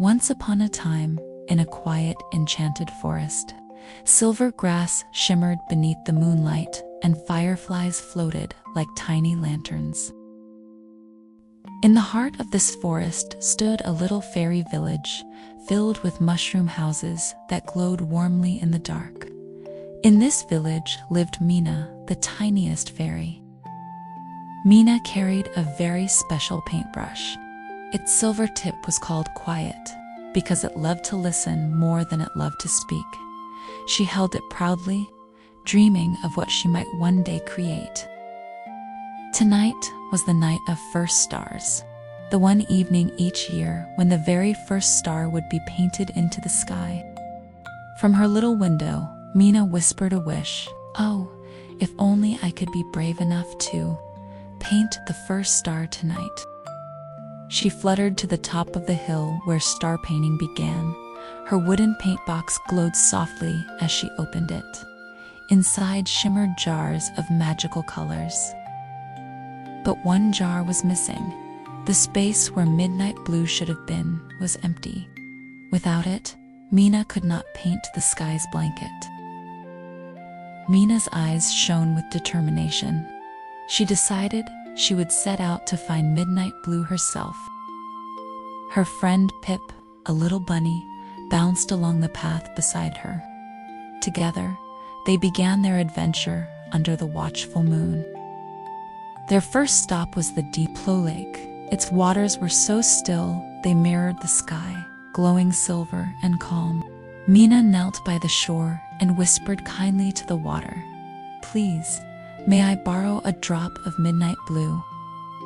Once upon a time, in a quiet, enchanted forest, silver grass shimmered beneath the moonlight and fireflies floated like tiny lanterns. In the heart of this forest stood a little fairy village filled with mushroom houses that glowed warmly in the dark. In this village lived Mina, the tiniest fairy. Mina carried a very special paintbrush. Its silver tip was called Quiet because it loved to listen more than it loved to speak. She held it proudly, dreaming of what she might one day create. Tonight was the night of first stars, the one evening each year when the very first star would be painted into the sky. From her little window, Mina whispered a wish. Oh, if only I could be brave enough to paint the first star tonight. She fluttered to the top of the hill where star painting began. Her wooden paint box glowed softly as she opened it. Inside shimmered jars of magical colors. But one jar was missing. The space where midnight blue should have been was empty. Without it, Mina could not paint the sky's blanket. Mina's eyes shone with determination. She decided she would set out to find midnight blue herself. Her friend Pip, a little bunny, bounced along the path beside her. Together, they began their adventure under the watchful moon. Their first stop was the deep Blue Lake. Its waters were so still they mirrored the sky, glowing silver and calm. Mina knelt by the shore and whispered kindly to the water, "Please, may I borrow a drop of midnight blue?"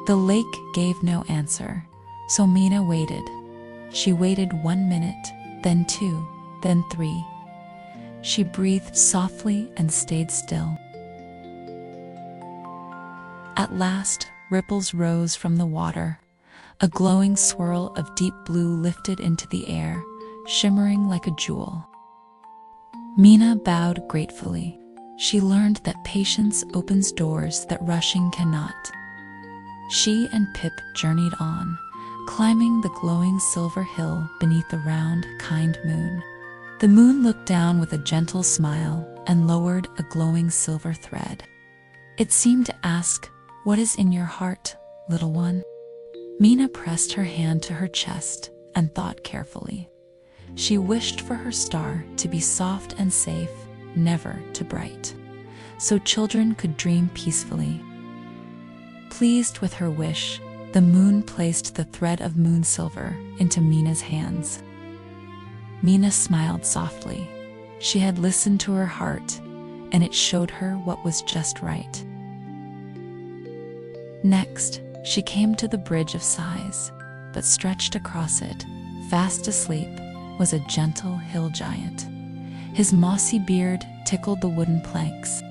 The lake gave no answer, so Mina waited. She waited 1 minute, then 2, then 3. She breathed softly and stayed still. At last, ripples rose from the water. A glowing swirl of deep blue lifted into the air, shimmering like a jewel. Mina bowed gratefully. She learned that patience opens doors that rushing cannot. She and Pip journeyed on, climbing the glowing silver hill beneath the round, kind moon. The moon looked down with a gentle smile and lowered a glowing silver thread. It seemed to ask, "What is in your heart, little one?" Mina pressed her hand to her chest and thought carefully. She wished for her star to be soft and safe, never too bright, so children could dream peacefully. Pleased with her wish, the moon placed the thread of moon silver into Mina's hands. Mina smiled softly. She had listened to her heart, and it showed her what was just right. Next, she came to the Bridge of Sighs, but stretched across it, fast asleep, was a gentle hill giant. His mossy beard tickled the wooden planks.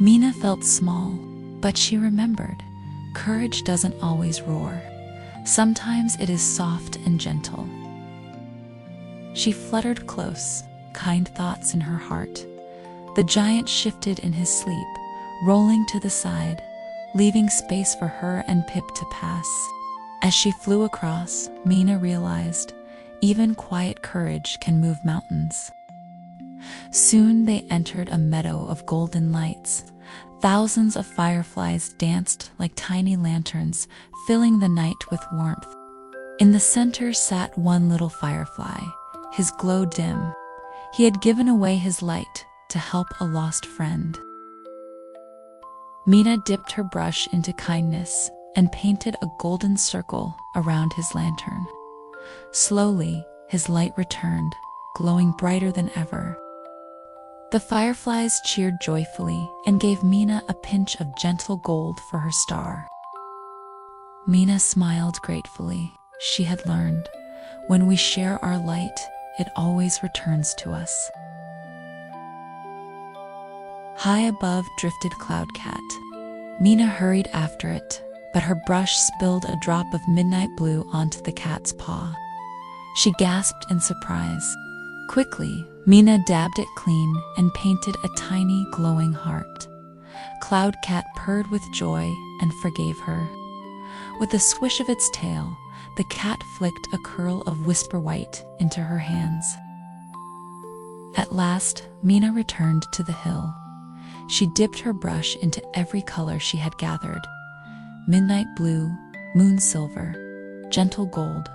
Mina felt small, but she remembered, courage doesn't always roar. Sometimes it is soft and gentle. She fluttered close, kind thoughts in her heart. The giant shifted in his sleep, rolling to the side, leaving space for her and Pip to pass. As she flew across, Mina realized, even quiet courage can move mountains. Soon they entered a meadow of golden lights. Thousands of fireflies danced like tiny lanterns, filling the night with warmth. In the center sat one little firefly, his glow dim. He had given away his light to help a lost friend. Mina dipped her brush into kindness and painted a golden circle around his lantern. Slowly, his light returned, glowing brighter than ever. The fireflies cheered joyfully and gave Mina a pinch of gentle gold for her star. Mina smiled gratefully. She had learned, when we share our light, it always returns to us. High above drifted Cloudcat. Mina hurried after it, but her brush spilled a drop of midnight blue onto the cat's paw. She gasped in surprise. Quickly, Mina dabbed it clean and painted a tiny glowing heart. Cloudcat purred with joy and forgave her. With a swish of its tail, the cat flicked a curl of whisper white into her hands. At last, Mina returned to the hill. She dipped her brush into every color she had gathered: midnight blue, moon silver, gentle gold,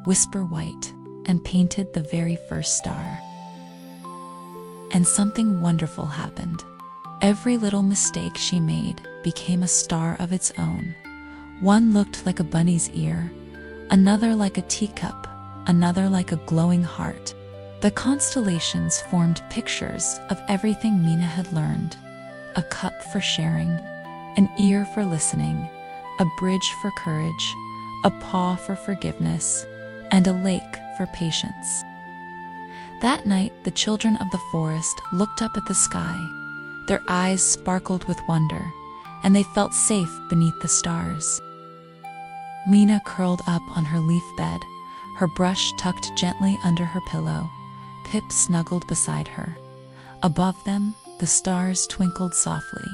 whisper white, and painted the very first star. And something wonderful happened. Every little mistake she made became a star of its own. One looked like a bunny's ear, another like a teacup, another like a glowing heart. The constellations formed pictures of everything Mina had learned: a cup for sharing, an ear for listening, a bridge for courage, a paw for forgiveness, and a lake for patience. That night, the children of the forest looked up at the sky. Their eyes sparkled with wonder, and they felt safe beneath the stars. Mina curled up on her leaf bed, her brush tucked gently under her pillow. Pip snuggled beside her. Above them, the stars twinkled softly.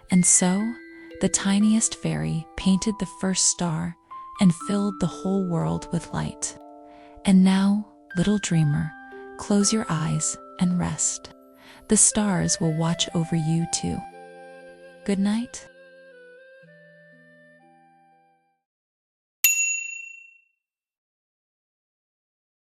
And so, the tiniest fairy painted the first star and filled the whole world with light. And now, little dreamer, close your eyes and rest. The stars will watch over you too. Good night.